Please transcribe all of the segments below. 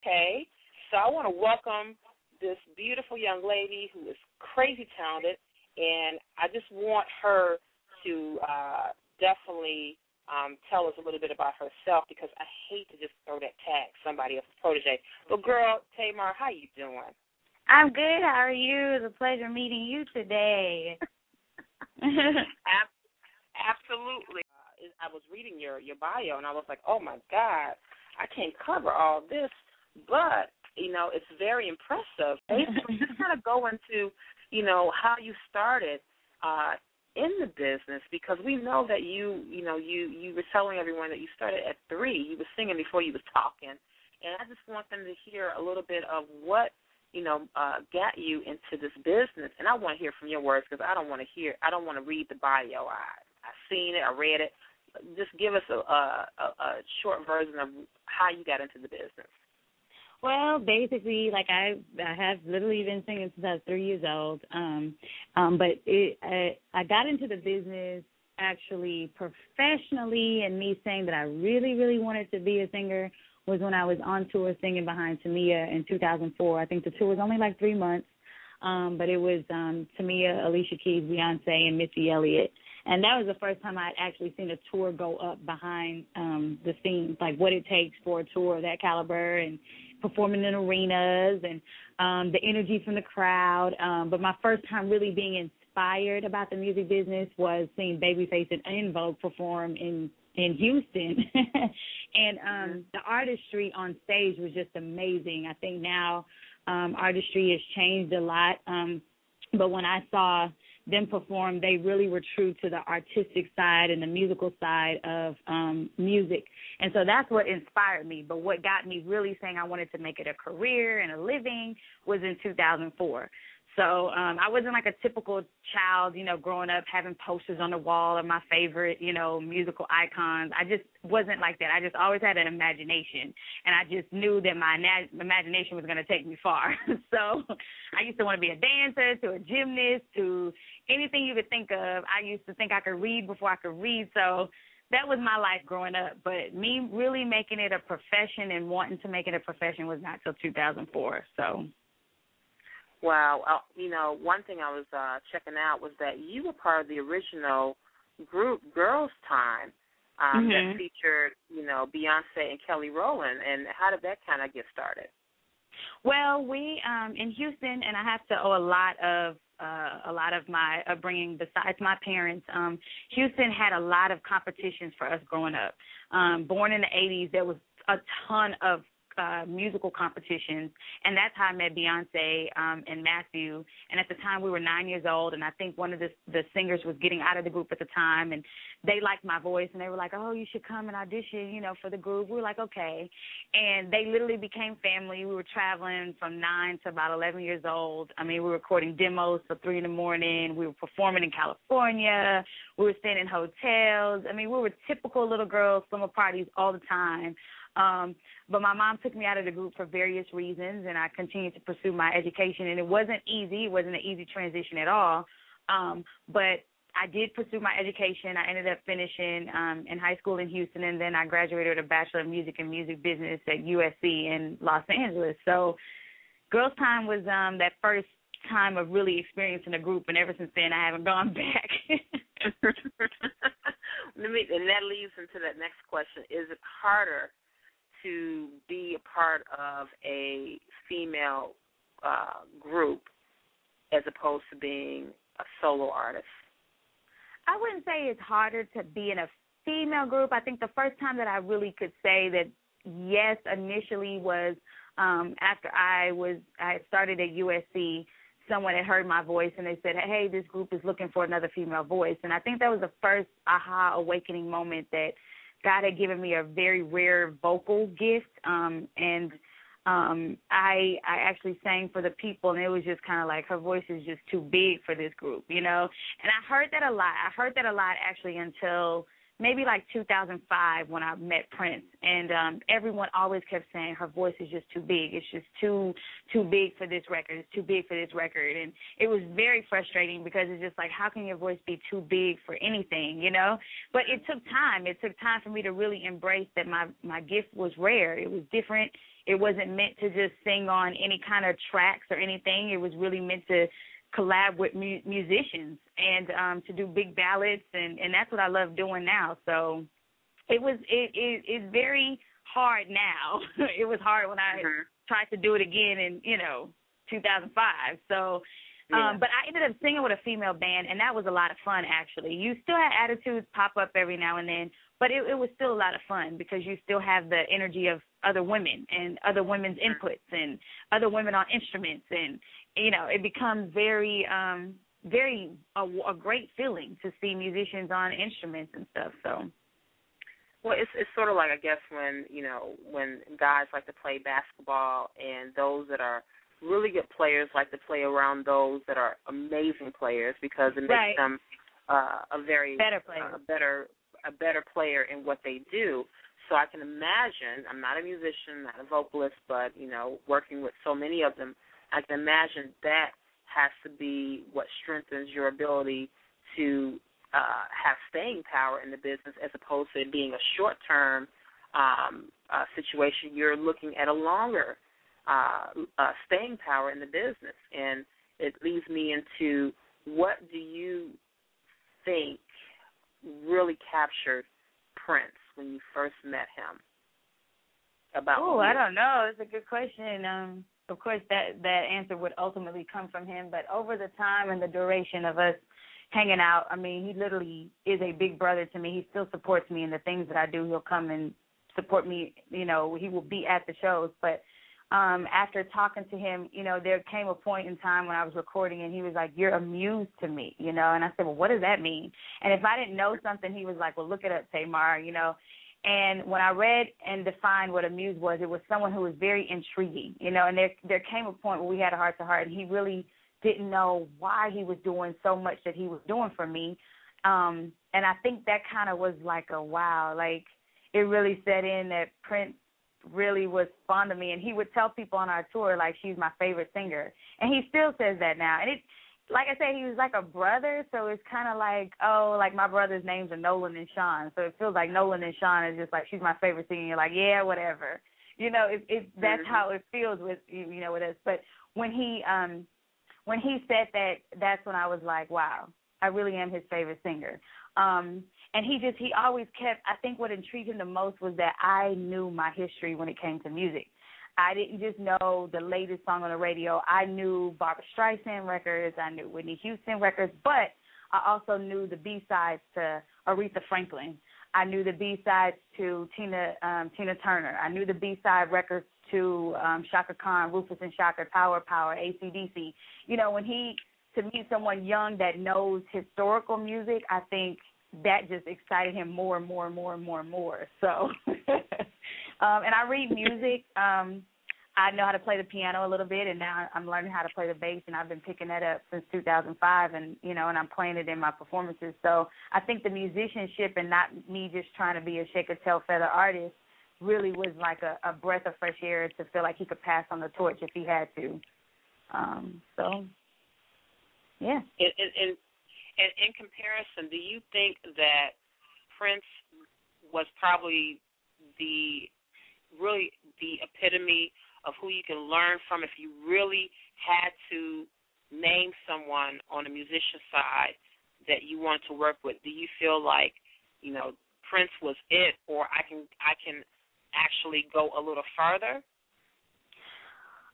Okay, so I want to welcome this beautiful young lady who is crazy talented, and I just want her to definitely tell us a little bit about herself, because I hate to just throw that tag somebody else's protege. But girl, Tamar, how you doing? I'm good. How are you? It's a pleasure meeting you today. Absolutely. I was reading your bio, and I was like, oh, my God, I can't cover all this, but, it's very impressive. Basically, just kind of go into, how you started in the business, because we know that you were telling everyone that you started at 3. You were singing before you was talking, and I just want them to hear a little bit of what got you into this business. And I want to hear from your words, because I don't want to read the bio. I seen it, I read it. Just give us a short version of how you got into the business. Well, basically, like I have literally been singing since I was 3 years old. But I got into the business actually professionally, and me saying that I really, really wanted to be a singer was when I was on tour singing behind Tamia in 2004. I think the tour was only like 3 months, but it was Tamia, Alicia Keys, Beyonce, and Missy Elliot. And that was the first time I'd actually seen a tour go up behind the scenes, like what it takes for a tour of that caliber, and performing in arenas, and the energy from the crowd. But my first time really being inspired about the music business was seeing Babyface and En Vogue perform in Houston. And the artistry on stage was just amazing. I think now artistry has changed a lot. But when I saw them perform, they really were true to the artistic side and the musical side of music. And so that's what inspired me. But what got me really saying I wanted to make it a career and a living was in 2004. So I wasn't like a typical child, growing up having posters on the wall of my favorite, musical icons. I just wasn't like that. I just always had an imagination, and I just knew that my imagination was going to take me far. So I used to want to be a dancer, to a gymnast, to anything you could think of. I used to think I could read before I could read. So that was my life growing up. But me really making it a profession and wanting to make it a profession was not till 2004. So. Wow. One thing I was checking out was that you were part of the original group Girls Tyme that featured, Beyonce and Kelly Rowland. And how did that kind of get started? Well, we in Houston, and I have to owe a lot of my upbringing besides my parents. Houston had a lot of competitions for us growing up. Born in the 80s, there was a ton of musical competitions, and that's how I met Beyonce and Matthew. And at the time, we were 9 years old, and I think one of the singers was getting out of the group at the time, and they liked my voice, and they were like, oh, you should come and audition, for the group. We were like, okay. And they literally became family. We were traveling from 9 to about 11 years old. I mean, we were recording demos till 3 in the morning. We were performing in California. We were staying in hotels. I mean, we were typical little girls, summer parties all the time. But my mom took me out of the group for various reasons, and I continued to pursue my education. And it wasn't easy. It wasn't an easy transition at all. But I did pursue my education. I ended up finishing in high school in Houston, and then I graduated with a Bachelor of Music and Music Business at USC in Los Angeles. So Girls Tyme was that first time of really experiencing a group, and ever since then I haven't gone back. And that leads into that next question. Is it harder to be a part of a female group as opposed to being a solo artist? I wouldn't say it's harder to be in a female group. I think the first time that I really could say that yes initially was after I had started at USC. Someone had heard my voice, and they said, hey, this group is looking for another female voice. And I think that was the first aha awakening moment that God had given me a very rare vocal gift, and I actually sang for the people, and it was just kind of like her voice is just too big for this group, And I heard that a lot. I heard that a lot actually until maybe like 2005 when I met Prince, and everyone always kept saying her voice is just too big. It's just too big for this record. It's too big for this record, and it was very frustrating because it's just like, how can your voice be too big for anything, But it took time. It took time for me to really embrace that my gift was rare. It was different. it wasn't meant to just sing on any kind of tracks or anything. It was really meant to collab with musicians and to do big ballads, and that's what I love doing now. So it's very hard now. It was hard when I tried to do it again in 2005. So but I ended up singing with a female band, and that was a lot of fun, actually. You still had attitudes pop up every now and then, but it was still a lot of fun because you still have the energy of other women and other women's inputs and other women on instruments, and it becomes very a great feeling to see musicians on instruments and stuff. So, well, it's sort of like, I guess, when guys like to play basketball, and those that are really good players like to play around those that are amazing players, because it makes them a better player in what they do. So I can imagine, I'm not a musician, not a vocalist, but, working with so many of them, I can imagine that has to be what strengthens your ability to have staying power in the business, as opposed to it being a short-term situation. You're looking at a longer staying power in the business. And it leads me into, what do you think really captured Prince when you first met him? I don't know. It's a good question. Of course, that answer would ultimately come from him. But over the time and the duration of us hanging out, I mean, he literally is a big brother to me. He still supports me in the things that I do. He'll come and support me. He will be at the shows. But after talking to him, there came a point in time when I was recording, and he was like, "You're a muse to me," and I said, "Well, what does that mean?" And if I didn't know something, he was like, "Well, look it up, Tamar," And when I read and defined what a muse was, it was someone who was very intriguing, and there came a point where we had a heart-to-heart, and he really didn't know why he was doing so much that he was doing for me. And I think that kind of was like a wow, like it really set in that Prince really was fond of me, and he would tell people on our tour, like, she's my favorite singer, and he still says that now. And it, like I said, he was like a brother, so it's kind of like, like my brother's names are Nolan and Sean, so it feels like Nolan and Sean is just like, she's my favorite singer. You're like, yeah, whatever, that's how it feels with with us. But when he said that, that's when I was like, wow, I really am his favorite singer. And he always kept, I think what intrigued him the most was that I knew my history when it came to music. I didn't just know the latest song on the radio. I knew Barbra Streisand records. I knew Whitney Houston records, but I also knew the B-sides to Aretha Franklin. I knew the B-sides to Tina Turner. I knew the B-side records to Shaka Khan, Rufus and Shaka, Power, AC/DC. To meet someone young that knows historical music, I think that just excited him more and more and more and more and more. So, and I read music. I know how to play the piano a little bit, and now I'm learning how to play the bass, and I've been picking that up since 2005, and and I'm playing it in my performances. So I think the musicianship and not me just trying to be a shake a tail feather artist really was like a breath of fresh air to feel like he could pass on the torch if he had to. So, yeah. And in comparison, do you think that Prince was probably the epitome of who you can learn from if you really had to name someone on the musician side that you want to work with? Do you feel like, Prince was it, or I can actually go a little farther?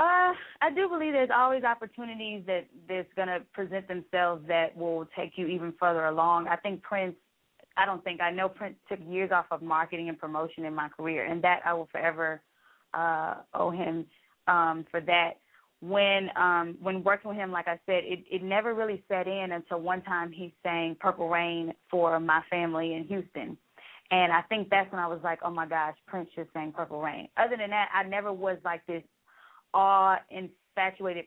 I do believe there's always opportunities that's going to present themselves that will take you even further along. I know Prince took years off of marketing and promotion in my career, and that I will forever owe him for that. When working with him, like I said, it never really set in until one time he sang Purple Rain for my family in Houston. And I think that's when I was like, oh, my gosh, Prince just sang Purple Rain. Other than that, I never was like this awe-infatuated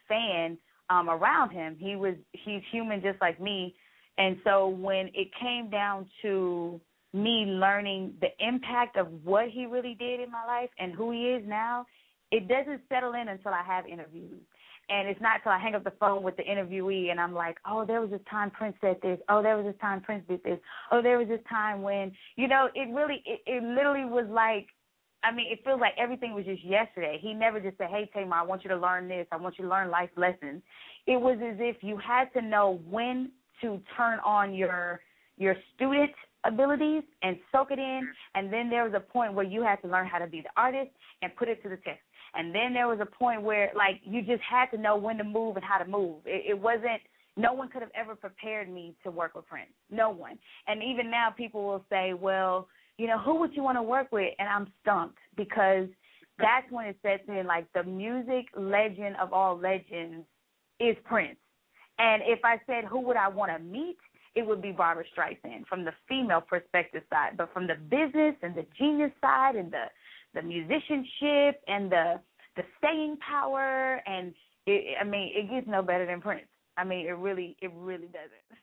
fan around him. He's human just like me. And so when it came down to me learning the impact of what he really did in my life and who he is now, it doesn't settle in until I have interviews. And it's not until I hang up the phone with the interviewee and I'm like, oh, there was this time Prince said this. Oh, there was this time Prince did this. Oh, there was this time when, it literally was like I mean, it feels like everything was just yesterday. He never just said, hey, Tamar, I want you to learn this. I want you to learn life lessons. It was as if you had to know when to turn on your student abilities and soak it in, and then there was a point where you had to learn how to be the artist and put it to the test. And then there was a point where, like, you just had to know when to move and how to move. It wasn't, no one could have ever prepared me to work with Prince. No one. And even now people will say, well, you know, who would you want to work with? And I'm stumped because that's when it sets in, like, the music legend of all legends is Prince. And if I said who would I want to meet, it would be Barbra Streisand from the female perspective side. But from the business and the genius side and the musicianship and the staying power, and it gets no better than Prince. I mean, it really doesn't.